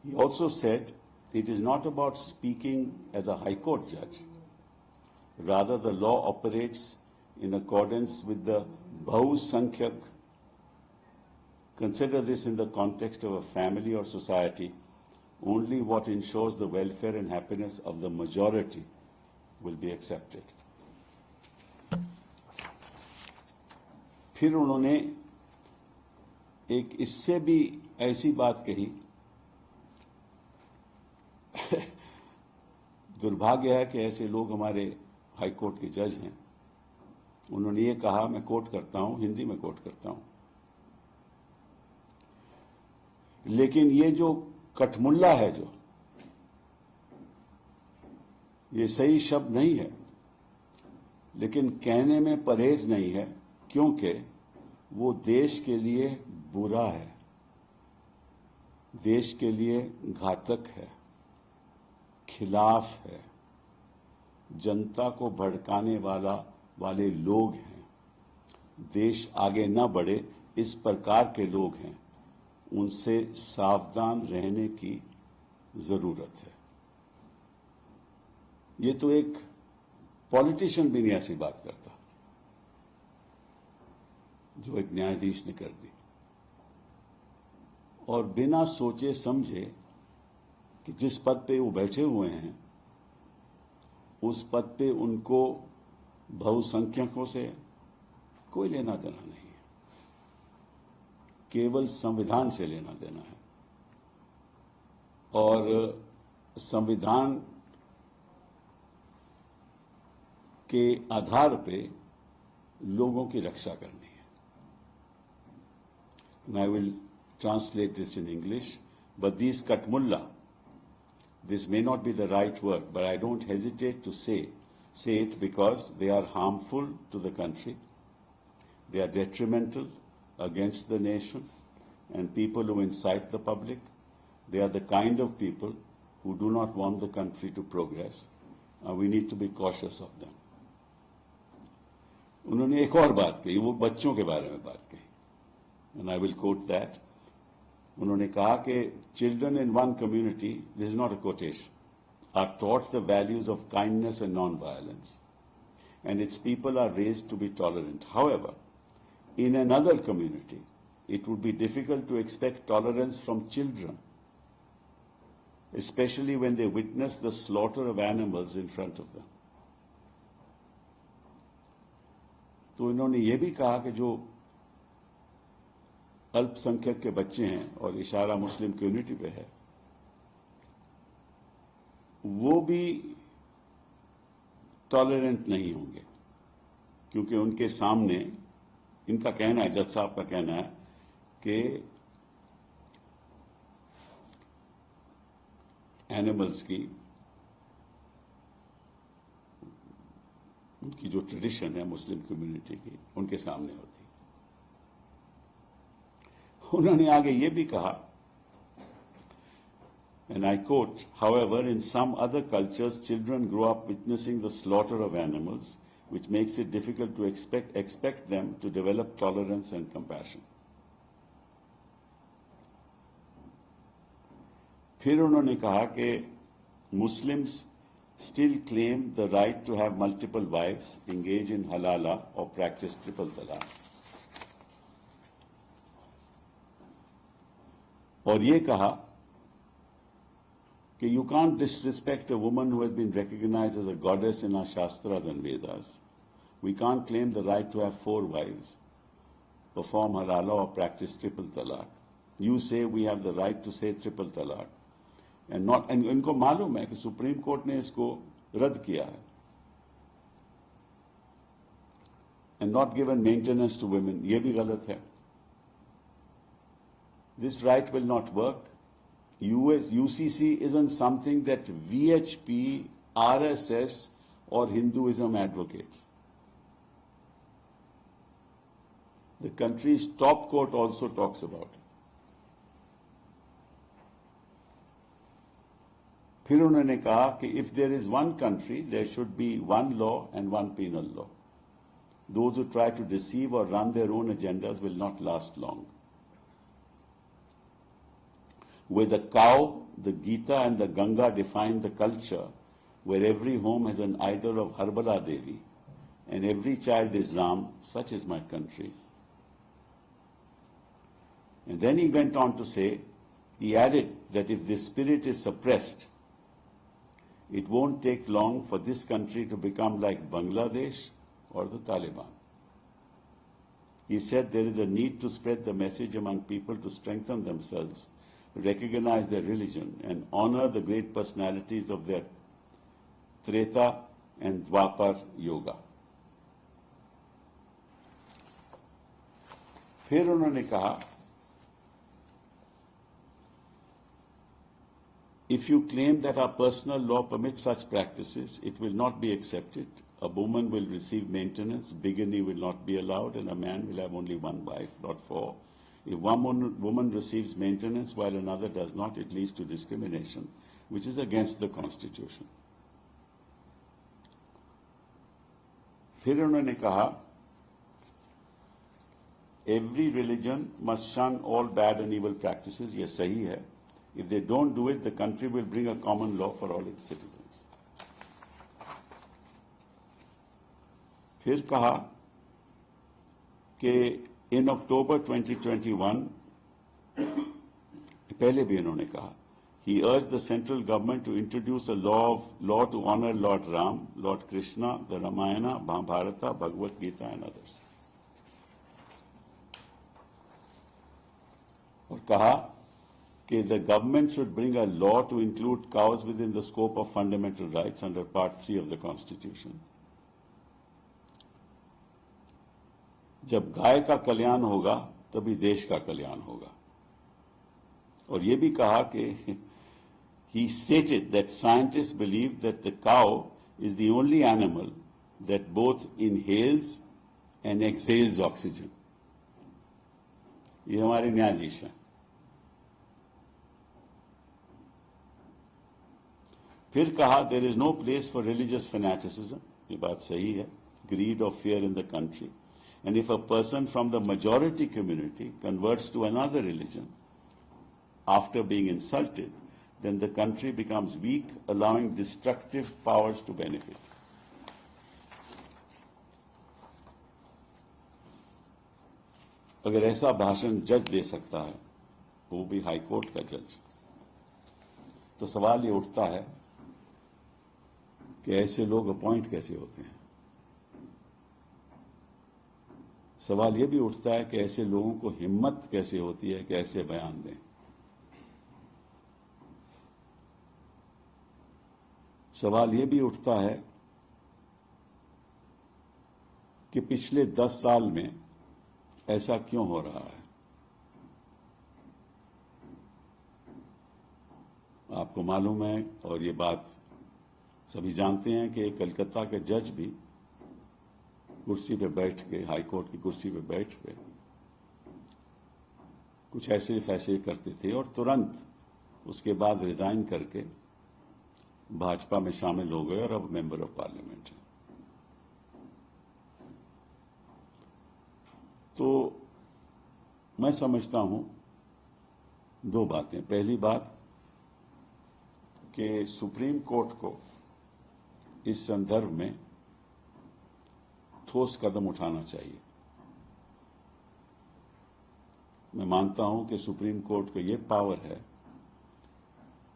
He also said it is not about speaking as a High Court judge. Rather, the law operates in accordance with the Bahusankyak. Consider this in the context of a family or society. Only what ensures the welfare and happiness of the majority will be accepted. फिर उन्होंने एक इससे भी ऐसी बात कही, दुर्भाग्य है कि ऐसे लोग हमारे हाई कोर्ट के जज हैं। उन्होंने ये कहा, मैं कोट करता हूं, हिंदी में कोट करता हूं, लेकिन ये जो कठमुल्ला है, जो ये सही शब्द नहीं है, लेकिन कहने में परहेज नहीं है, क्योंकि वो देश के लिए बुरा है, देश के लिए घातक है, खिलाफ है, जनता को भड़काने वाले लोग हैं, देश आगे न बढ़े इस प्रकार के लोग हैं, उनसे सावधान रहने की जरूरत है। ये तो एक पॉलिटिशियन भी नहीं ऐसी बात करता जो एक न्यायाधीश ने कर दी, और बिना सोचे समझे कि जिस पद पे वो बैठे हुए हैं उस पद पे उनको बहुसंख्यकों से कोई लेना देना नहीं है, केवल संविधान से लेना देना है, और संविधान के आधार पे लोगों की रक्षा करनी है। And I will translate this in English, but these Katmulla, this may not be the right word, but I don't hesitate to say it because they are harmful to the country, they are detrimental against the nation and people who incite the public. They are the kind of people who do not want the country to progress, and we need to be cautious of them. उन्होंने एक और बात कही, वो बच्चों के बारे में बात कही, and I will quote that. उन्होंने कहा कि children in one community, this is not a quotation, are taught the values of kindness and non-violence, and its people are raised to be tolerant. However, in another community, it would be difficult to expect tolerance from children, especially when they witness the slaughter of animals in front of them. तो इन्होंने ये भी कहा कि जो अल्पसंख्यक के बच्चे हैं, और इशारा मुस्लिम कम्युनिटी पे है, वो भी टॉलरेंट नहीं होंगे, क्योंकि उनके सामने, इनका कहना है, जज साहब का कहना है कि एनिमल्स की, उनकी जो ट्रेडिशन है मुस्लिम कम्युनिटी की, उनके सामने होती। उन्होंने आगे ये भी कहा, and I quote, however, in some other cultures, children grow up witnessing the slaughter of animals, which makes it difficult to expect them to develop tolerance and compassion. फिर उन्होंने कहा कि Muslims still claim the right to have multiple wives, engage in halala or practice triple talaq. और ये कहा कि you can't disrespect a woman who has been recognized as a goddess in our Shastras and Vedas. We can't claim the right to have 4 wives, perform halala or practice triple talaq. You say we have the right to say triple talaq. And इनको मालूम है कि supreme court ने इसको रद्द किया है, and not given maintenance to women. ये भी गलत है. This right will not work. UCC isn't something that VHP, RSS or Hinduism advocates. The country's top court also talks about it. फिर उन्होंने कहा कि if there is one country, there should be one law and one penal law. Those who try to deceive or run their own agendas will not last long. where the cow, the Gita and the Ganga define the culture, where every home has an idol of Harbala Devi and every child is Ram, such is my country. And then he went on to say, he added that if this spirit is suppressed, it won't take long for this country to become like Bangladesh or the Taliban. He said there is a need to spread the message among people to strengthen themselves, recognize their religion, and honor the great personalities of their Treta and Dwapar yoga. फिर उन्होंने कहा, if you claim that our personal law permits such practices, it will not be accepted. A woman will receive maintenance, bigamy will not be allowed, and a man will have only one wife, not four. If one woman receives maintenance while another does not, it leads to discrimination, which is against the Constitution. फिर उन्होंने कहा, every religion must shun all bad and evil practices. ये सही है. If they don't do it, the country will bring a common law for all its citizens. फिर कहा कि in October 2021, पहले भी इन्होंने कहा, he urged the central government to introduce a law to honor Lord Ram, Lord Krishna, the Ramayana, Mahabharata, Bhagavad Gita and others. और कहा कि the government should bring a law to include cows within the scope of fundamental rights under Part 3 of the Constitution. जब गाय का कल्याण होगा तभी देश का कल्याण होगा. और ये भी कहा कि he stated that scientists believe that the cow is the only animal that both inhales and exhales oxygen. ये हमारे न्यायाधीश हैं. फिर कहा, there is no place for religious fanaticism. ये बात सही है. Greed or fear in the country. And if a person from the majority community converts to another religion after being insulted, then the country becomes weak, allowing destructive powers to benefit. अगर ऐसा भाषण जज दे सकता है, वो भी high court का जज, तो सवाल ये उठता है कि ऐसे लोग अपॉइंट कैसे होते हैं. सवाल ये भी उठता है कि ऐसे लोगों को हिम्मत कैसे होती है कि ऐसे बयान दें. सवाल ये भी उठता है कि पिछले 10 साल में ऐसा क्यों हो रहा है. आपको मालूम है, और ये बात सभी जानते हैं, कि कलकत्ता के जज भी कुर्सी पे बैठ के, हाई कोर्ट की कुर्सी पे बैठ के कुछ ऐसे फैसले करते थे और तुरंत उसके बाद रिजाइन करके भाजपा में शामिल हो गए और अब मेंबर ऑफ पार्लियामेंट हैं. तो मैं समझता हूं दो बातें. पहली बात कि सुप्रीम कोर्ट को इस संदर्भ में ठोस कदम उठाना चाहिए. मैं मानता हूं कि सुप्रीम कोर्ट को यह पावर है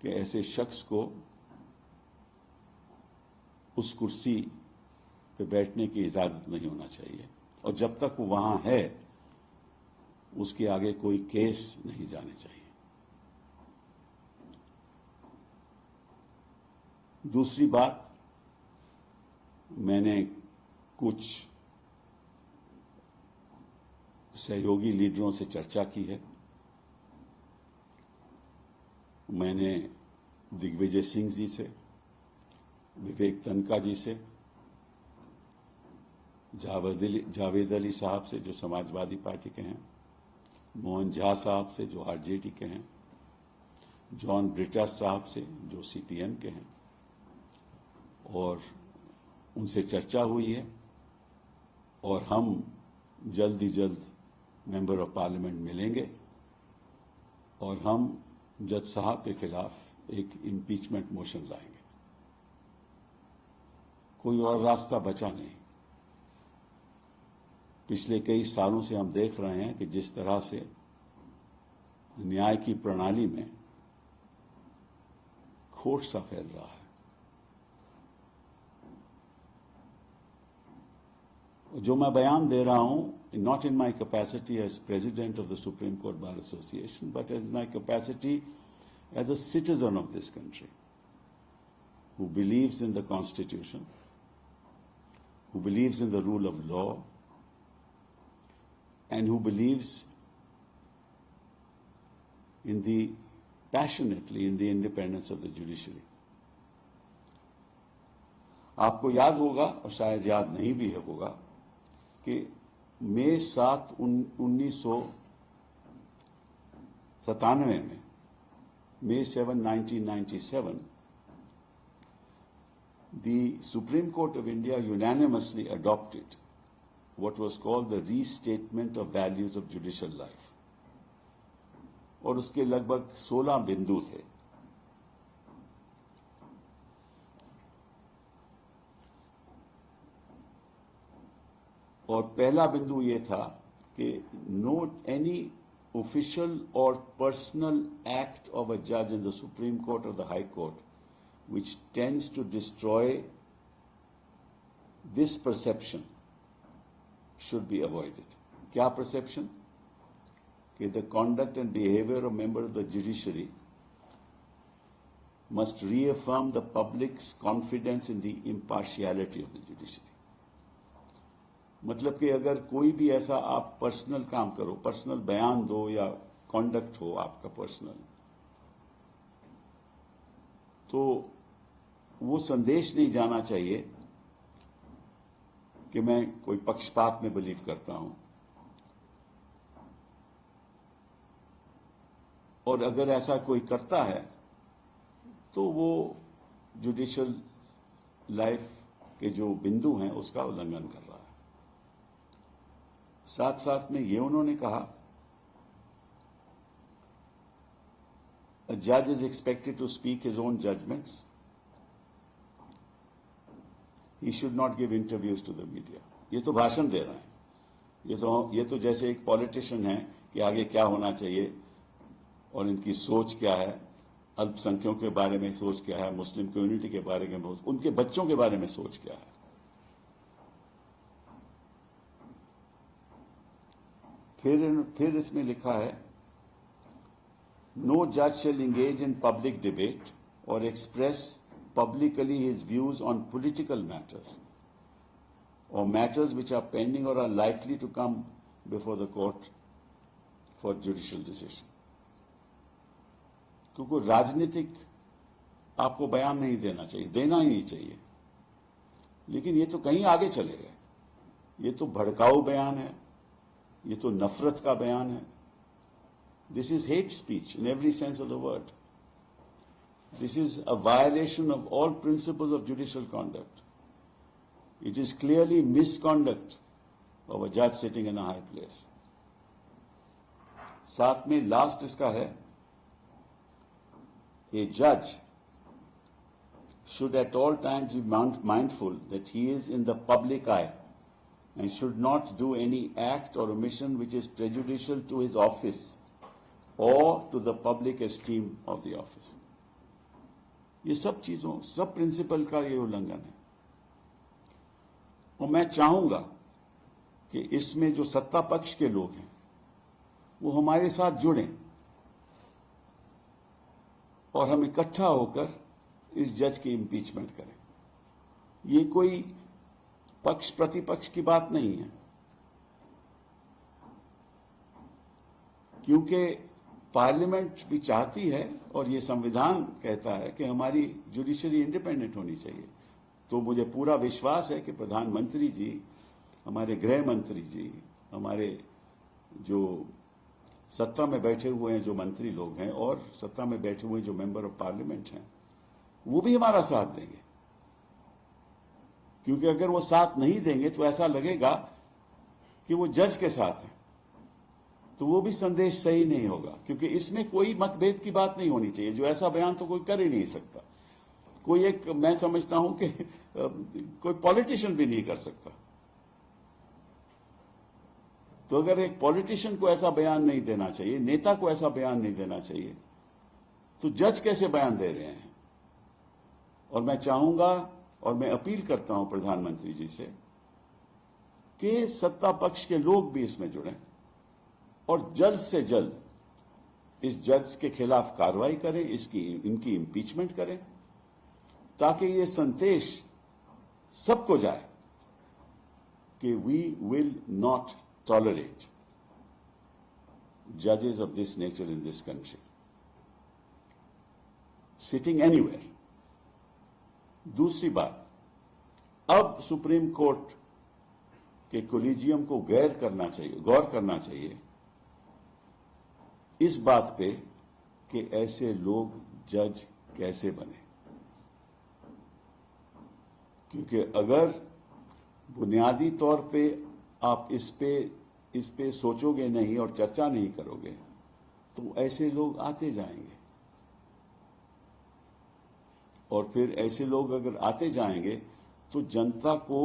कि ऐसे शख्स को उस कुर्सी पे बैठने की इजाजत नहीं होना चाहिए, और जब तक वो वहां है उसके आगे कोई केस नहीं जाने चाहिए. दूसरी बात, मैंने कुछ सहयोगी लीडरों से चर्चा की है. मैंने दिग्विजय सिंह जी से, विवेक तनखा जी से, जावेद अली साहब से जो समाजवादी पार्टी के हैं, मोहन झा साहब से जो आरजेडी के हैं, जॉन ब्रिटास साहब से जो सीपीएम के हैं, और उनसे चर्चा हुई है. और हम जल्द ही जल्द मेंबर ऑफ पार्लियामेंट मिलेंगे और हम जज साहब के खिलाफ एक इम्पीचमेंट मोशन लाएंगे। कोई और रास्ता बचा नहीं। पिछले कई सालों से हम देख रहे हैं कि जिस तरह से न्याय की प्रणाली में खोट सा फैल रहा है। जो मैं बयान दे रहा हूं, not in my capacity as president of the Supreme Court Bar Association, but as my capacity as a citizen of this country who believes in the Constitution, who believes in the rule of law, and who believes passionately in the independence of the judiciary. आपको याद होगा, और शायद याद नहीं भी होगा, कि मई 7, 1997 में, May 7, 1997, the Supreme Court of India unanimously adopted what was called the Restatement of Values of Judicial Life. और उसके लगभग 16 बिंदु थे। और पहला बिंदु ये था कि नोट एनी ऑफिशियल और पर्सनल एक्ट ऑफ अ जज इन द सुप्रीम कोर्ट और the high court which tends to destroy this perception should be avoided. क्या perception? कि the conduct and behavior of members of the judiciary must reaffirm the public's confidence in the impartiality of the judiciary. मतलब कि अगर कोई भी ऐसा आप personal काम करो, पर्सनल बयान दो या कॉन्डक्ट हो आपका पर्सनल, तो वो संदेश नहीं जाना चाहिए कि मैं कोई पक्षपात में बिलीव करता हूं। और अगर ऐसा कोई करता है तो वो जुडिशियल लाइफ के जो बिंदु हैं उसका उल्लंघन कर रहा है। साथ साथ में ये उन्होंने कहा, a judge is expected to speak his own judgments. He should not give interviews to the media. ये तो भाषण दे रहे हैं। ये तो जैसे एक पॉलिटिशियन है कि आगे क्या होना चाहिए और इनकी सोच क्या है, अल्पसंख्यकों के बारे में सोच क्या है, मुस्लिम कम्युनिटी के बारे में, उनके बच्चों के बारे में सोच क्या है। फिर इसमें लिखा है, no judge shall engage in public debate or express publicly his views on political matters or matters which are pending or are likely to come before the court for judicial decision. क्योंकि राजनीतिक आपको बयान नहीं देना चाहिए, देना ही नहीं चाहिए। लेकिन ये तो कहीं आगे चले गए। ये तो भड़काऊ बयान है, ये तो नफरत का बयान है। This is hate speech in every sense of the word. This is a violation of all principles of judicial conduct. It is clearly misconduct of a judge sitting in a high place. साथ में last इसका है, a judge should at all times be mindful that he is in the public eye and should not do any act or omission which is prejudicial to his office or to the public esteem of the office. ये सब चीजों, सब principal का ये उल्लंघन है। और मैं चाहूंगा कि इसमें जो सत्ता पक्ष के लोग हैं वो हमारे साथ जुड़ें और हम इकट्ठा होकर इस जज की इम्पीचमेंट करें। ये कोई पक्ष प्रतिपक्ष की बात नहीं है, क्योंकि पार्लियामेंट भी चाहती है और ये संविधान कहता है कि हमारी जुडिशरी इंडिपेंडेंट होनी चाहिए। तो मुझे पूरा विश्वास है कि प्रधानमंत्री जी, हमारे गृह मंत्री जी, हमारे जो सत्ता में बैठे हुए हैं जो मंत्री लोग हैं और सत्ता में बैठे हुए जो मेंबर ऑफ पार्लियामेंट हैं, वो भी हमारा साथ देंगे। क्योंकि अगर वो साथ नहीं देंगे तो ऐसा लगेगा कि वो जज के साथ है। तो वो भी संदेश सही नहीं होगा, क्योंकि इसमें कोई मतभेद की बात नहीं होनी चाहिए। जो ऐसा बयान तो कोई कर ही नहीं सकता, कोई एक, मैं समझता हूं कि कोई पॉलिटिशियन भी नहीं कर सकता। तो अगर एक पॉलिटिशियन को ऐसा बयान नहीं देना चाहिए, नेता को ऐसा बयान नहीं देना चाहिए, तो जज कैसे बयान दे रहे हैं? और मैं चाहूंगा और मैं अपील करता हूं प्रधानमंत्री जी से कि सत्ता पक्ष के लोग भी इसमें जुड़ें और जल्द से जल्द इस जज के खिलाफ कार्रवाई करें, इनकी इंपीचमेंट करें, ताकि ये संदेश सबको जाए कि we will not tolerate judges of this nature in this country sitting anywhere. दूसरी बात, अब सुप्रीम कोर्ट के कोलिजियम को गौर करना चाहिए इस बात पे कि ऐसे लोग जज कैसे बने, क्योंकि अगर बुनियादी तौर पे आप इस पे सोचोगे नहीं और चर्चा नहीं करोगे तो ऐसे लोग आते जाएंगे, और फिर ऐसे लोग अगर आते जाएंगे तो जनता को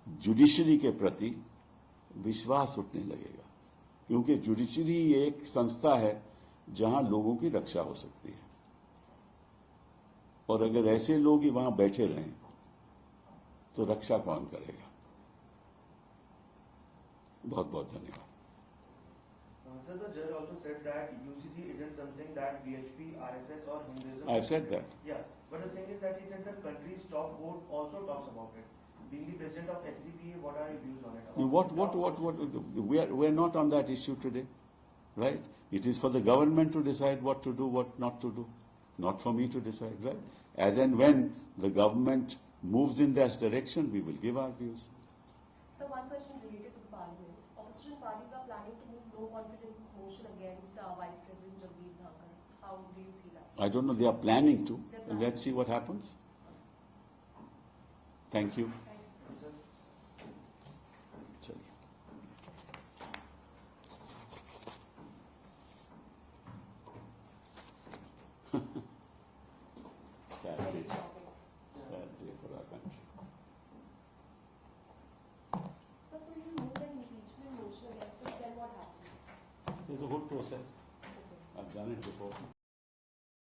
जुडिशरी के प्रति विश्वास उठने लगेगा, क्योंकि जुडिशरी एक संस्था है जहां लोगों की रक्षा हो सकती है। और अगर ऐसे लोग ही वहां बैठे रहें तो रक्षा कौन करेगा? बहुत बहुत धन्यवाद। Sir, the judge also said that UCC isn't something that BHP, RSS or Hinduism. I've said that. Yeah, but the thing is that he said the country's top court also talks about it. Being the president of SCPA, what are your views on it? We're not on that issue today, right? It is for the government to decide what to do, what not to do, not for me to decide, right? As and when the government moves in that direction, we will give our views. So one question related to the parliament. Opposition parties are planning to move no confidence motion against Vice President Jagdeep Dhankhar. How do you see that? I don't know, they are planning to. Let's see what happens. Thank you. Thank you, sir. चलिए। Sad day. Sad day for our country. So you move an impeachment motion against him, then what happens? There's a whole process. Okay. I've done it before.